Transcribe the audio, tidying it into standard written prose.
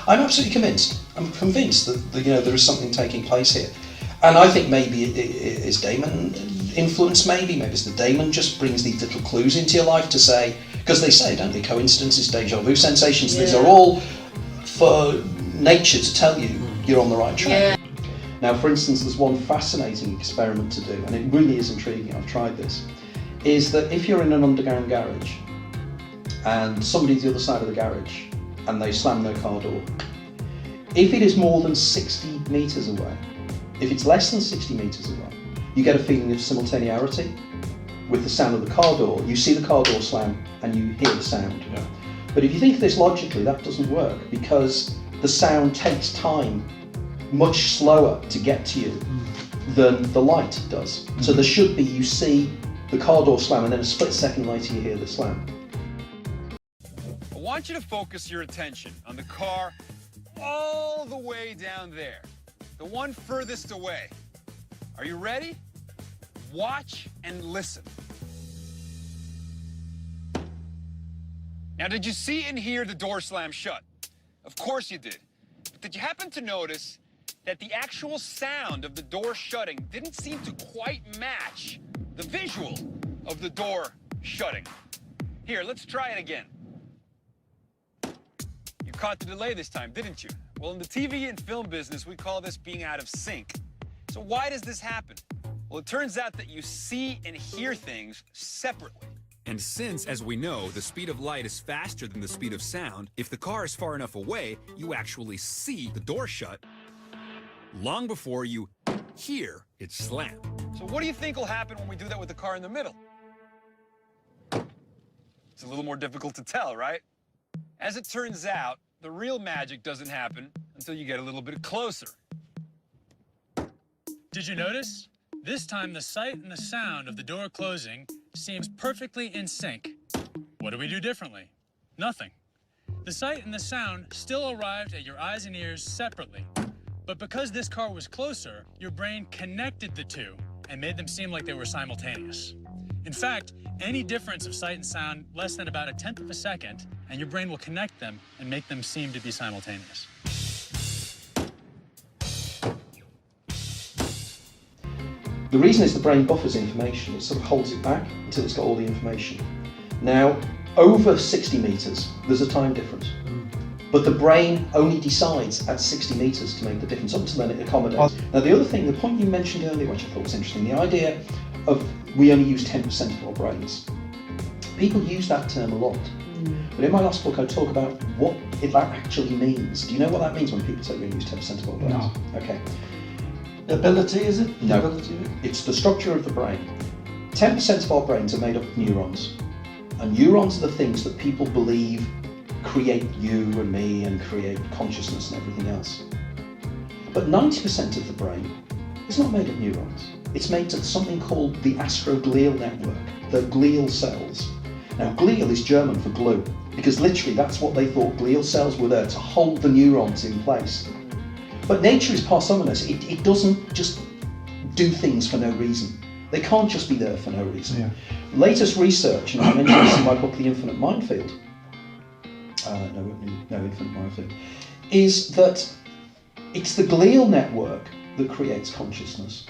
I'm absolutely convinced. I'm convinced that there is something taking place here. And I think maybe it is daemon influence, maybe it's the daemon just brings these little clues into your life to say, because they say, don't they, coincidences, deja vu sensations, these are all for nature to tell you you're on the right track. Yeah. Now, for instance, there's one fascinating experiment to do, and it really is intriguing, I've tried this, is that if you're in an underground garage and somebody's the other side of the garage and they slam their car door, if it is more than 60 metres away, if it's less than 60 metres away, you get a feeling of simultaneity with the sound of the car door. You see the car door slam and you hear the sound. Yeah. But if you think of this logically, that doesn't work because the sound takes time much slower to get to you than the light does. So there should be, you see the car door slam and then a split second later you hear the slam. I want you to focus your attention on the car all the way down there, the one furthest away. Are you ready? Watch and listen. Now, did you see and hear the door slam shut? Of course you did. But did you happen to notice that the actual sound of the door shutting didn't seem to quite match the visual of the door shutting? Here, let's try it again. You caught the delay this time, didn't you? Well, in the TV and film business, we call this being out of sync. So why does this happen? Well, it turns out that you see and hear things separately. And since, as we know, the speed of light is faster than the speed of sound, if the car is far enough away, you actually see the door shut long before you hear it slam. So what do you think will happen when we do that with the car in the middle? It's a little more difficult to tell, right? As it turns out, the real magic doesn't happen until you get a little bit closer. Did you notice? This time the sight and the sound of the door closing seems perfectly in sync. What do we do differently? Nothing. The sight and the sound still arrived at your eyes and ears separately. But because this car was closer, your brain connected the two and made them seem like they were simultaneous. In fact, any difference of sight and sound less than about 1/10 of a second, and your brain will connect them and make them seem to be simultaneous. The reason is the brain buffers information. It sort of holds it back until it's got all the information. Now, over 60 metres, there's a time difference. But the brain only decides at 60 metres to make the difference. Up to then it accommodates. Now, the other thing, the point you mentioned earlier, which I thought was interesting, the idea of we only use 10% of our brains. People use that term a lot. But in my last book, I talk about what that actually means. Do you know what that means when people say we only use 10% of our brains? No. Okay. Ability, is it? No, Ability? it's the structure of the brain. 10% of our brains are made up of neurons. And neurons are the things that people believe create you and me and create consciousness and everything else. But 90% of the brain is not made of neurons. It's made of something called the astroglial network, the glial cells. Now, glial is German for glue, because literally that's what they thought glial cells were there, to hold the neurons in place. But nature is parsimonious. It doesn't just do things for no reason. They can't just be there for no reason. Yeah. Latest research, and I mentioned this in my book, The Infinite Minefield, no, Infinite Minefield, is that it's the glial network that creates consciousness.